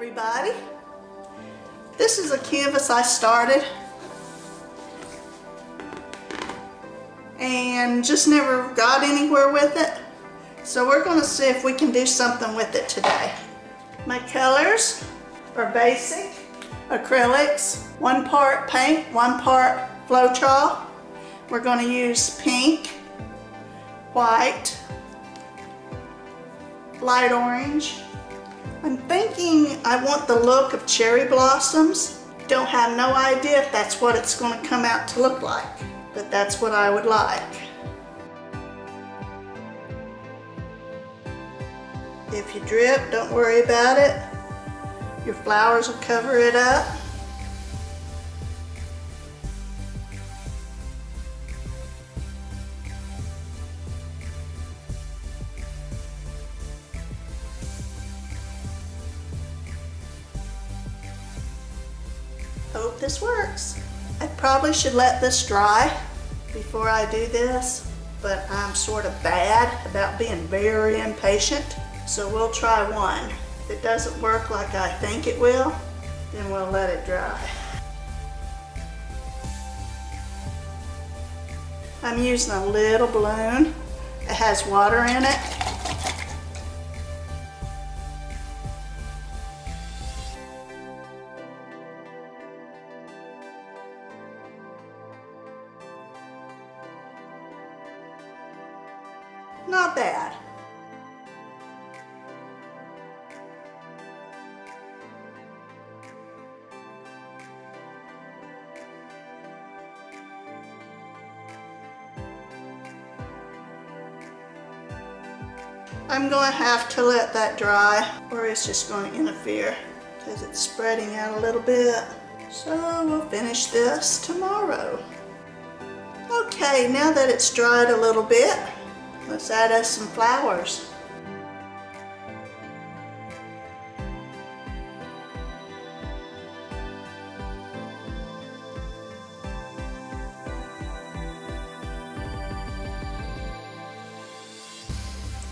everybody. This is a canvas I started and just never got anywhere with it. So we're going to see if we can do something with it today. My colors are basic acrylics, 1 part paint, 1 part Floetrol. We're going to use pink, white, light orange. I'm thinking I want the look of cherry blossoms. Don't have no idea if that's what it's going to come out to look like, but that's what I would like. If you drip, don't worry about it. Your flowers will cover it up. Hope this works. I probably should let this dry before I do this, but I'm sort of bad about being very impatient, so we'll try one. If it doesn't work like I think it will, then we'll let it dry. I'm using a little balloon. It has water in it. Not bad. I'm going to have to let that dry or it's just going to interfere because it's spreading out a little bit. So we'll finish this tomorrow. Okay, now that it's dried a little bit, let's add us some flowers.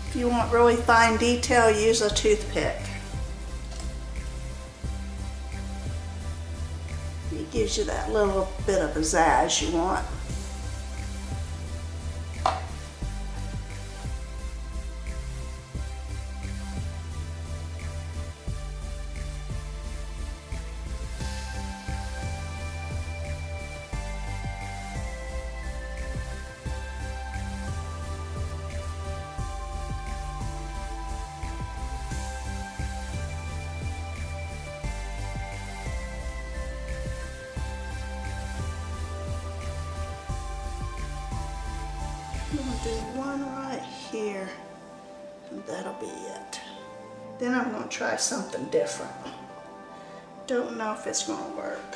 If you want really fine detail, use a toothpick. It gives you that little bit of pizzazz you want. I'm going to do one right here, and that'll be it. Then I'm going to try something different. Don't know if it's going to work.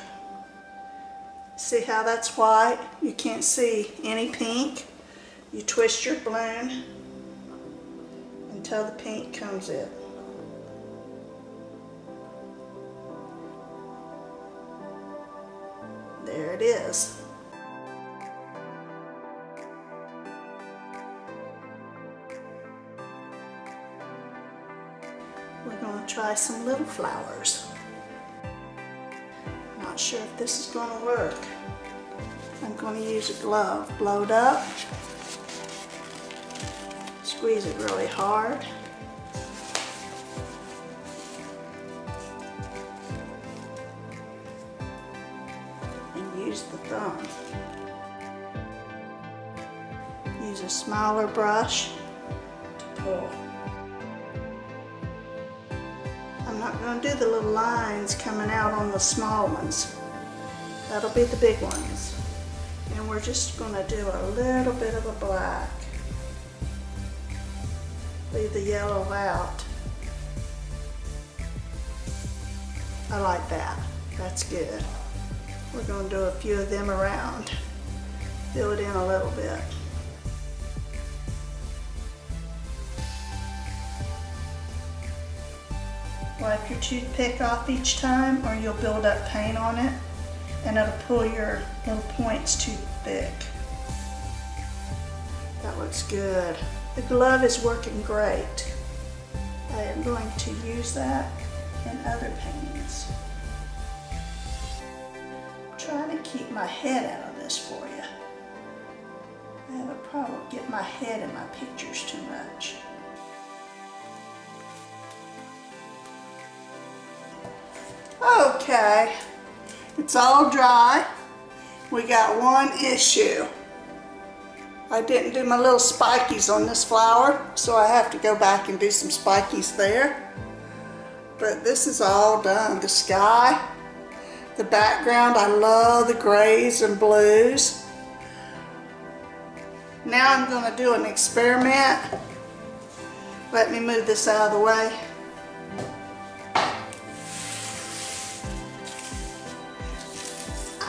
See how that's white? You can't see any pink. You twist your balloon until the pink comes in. There it is. We're going to try some little flowers. Not sure if this is going to work. I'm going to use a glove. Blow it up. Squeeze it really hard. And use the thumb. Use a smaller brush to pull. I'm not going to do the little lines coming out on the small ones. That'll be the big ones. And we're just going to do a little bit of a black. Leave the yellow out. I like that. That's good. We're going to do a few of them around. Fill it in a little bit. Wipe your toothpick off each time or you'll build up paint on it and it'll pull your little points too thick. That looks good. The glove is working great. I am going to use that and other paintings. I'm trying to keep my head out of this for you. I have a problem getting my head in my pictures too much. Okay, it's all dry. We got one issue. I didn't do my little spikies on this flower, so I have to go back and do some spikies there. But this is all done. The sky, the background, I love the grays and blues. Now I'm going to do an experiment. Let me move this out of the way.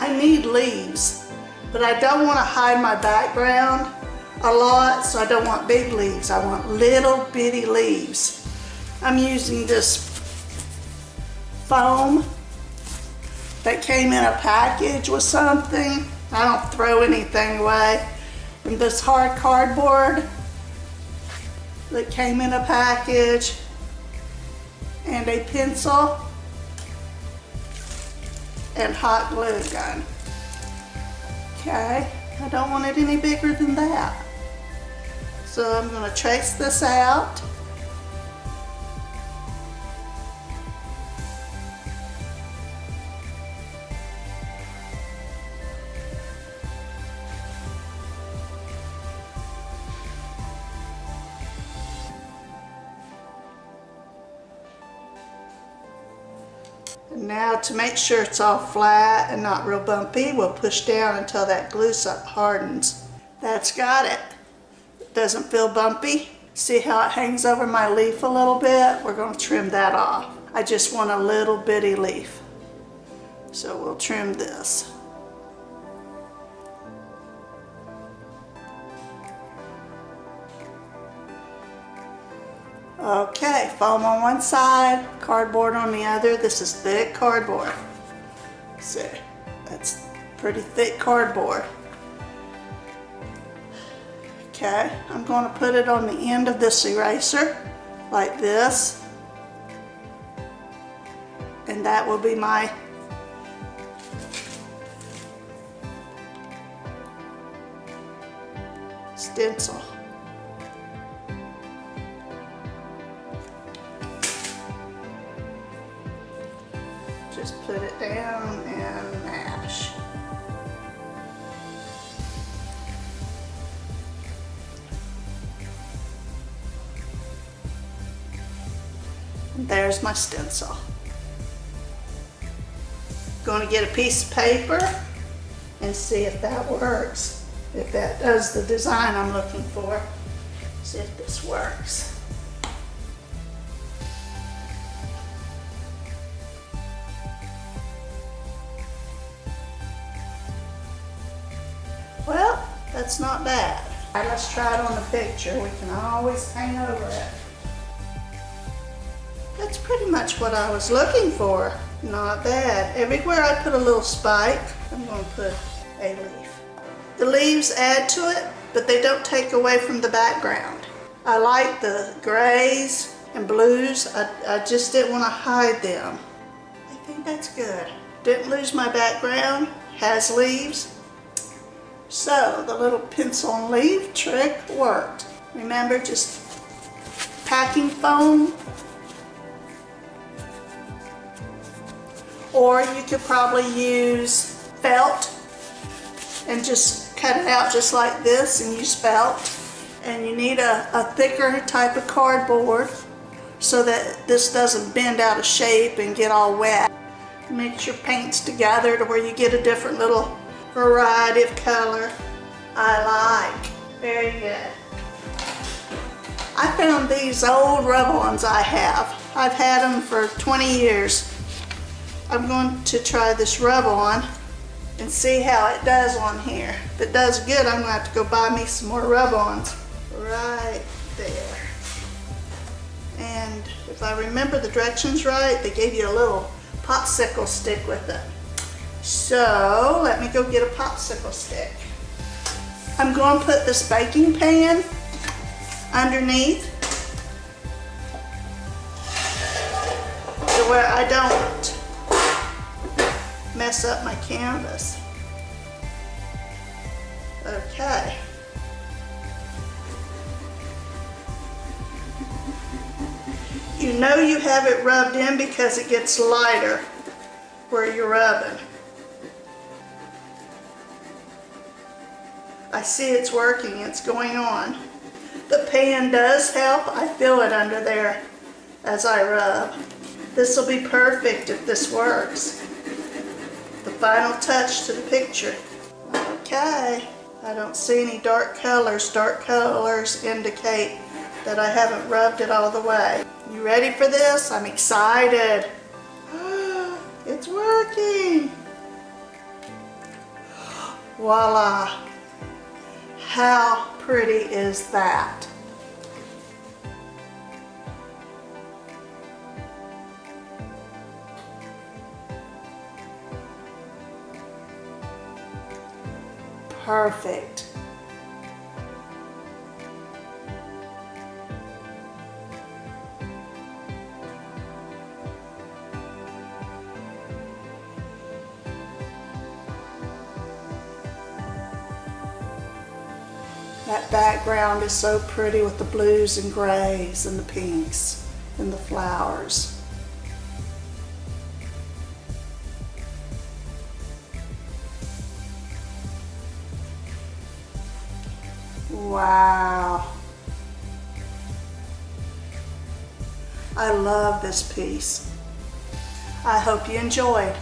I need leaves, but I don't want to hide my background a lot, so I don't want big leaves. I want little bitty leaves. I'm using this foam that came in a package with something. I don't throw anything away. And this hard cardboard that came in a package, and a pencil and hot glue gun. Okay, I don't want it any bigger than that. So I'm going to trace this out. Now, to make sure it's all flat and not real bumpy, we'll push down until that glue hardens. That's got it. It doesn't feel bumpy. See how it hangs over my leaf a little bit? We're going to trim that off. I just want a little bitty leaf. So we'll trim this. Okay, foam on one side, cardboard on the other. This is thick cardboard. See, that's pretty thick cardboard. Okay, I'm going to put it on the end of this eraser, like this. And that will be my stencil. Just put it down and mash. And there's my stencil. Going to get a piece of paper and see if that works. If that does the design I'm looking for. See if this works. Well, that's not bad. All right, let's try it on the picture. We can always paint over it. That's pretty much what I was looking for. Not bad. Everywhere I put a little spike, I'm going to put a leaf. The leaves add to it, but they don't take away from the background. I like the grays and blues. I just didn't want to hide them. I think that's good. Didn't lose my background. Has leaves. So the little pencil and leaf trick worked. Remember, just packing foam, or you could probably use felt and just cut it out just like this and use felt. And you need a thicker type of cardboard so that this doesn't bend out of shape and get all wet. Mix your paints together to where you get a different little variety of color. I like. Very good. I found these old rub-ons I have. I've had them for 20 years. I'm going to try this rub-on and see how it does on here. If it does good, I'm going to have to go buy me some more rub-ons. Right there. And if I remember the directions right, they gave you a little popsicle stick with it. So let me go get a popsicle stick. I'm going to put this baking pan underneath. to where I don't mess up my canvas. Okay. You know you have it rubbed in because it gets lighter where you're rubbing. I see it's working, it's going on. The pan does help. I feel it under there as I rub. This will be perfect if this works. The final touch to the picture. Okay, I don't see any dark colors. Dark colors indicate that I haven't rubbed it all the way. You ready for this? I'm excited. It's working. Voila. How pretty is that? Perfect. That background is so pretty with the blues and grays and the pinks and the flowers. Wow. I love this piece. I hope you enjoyed.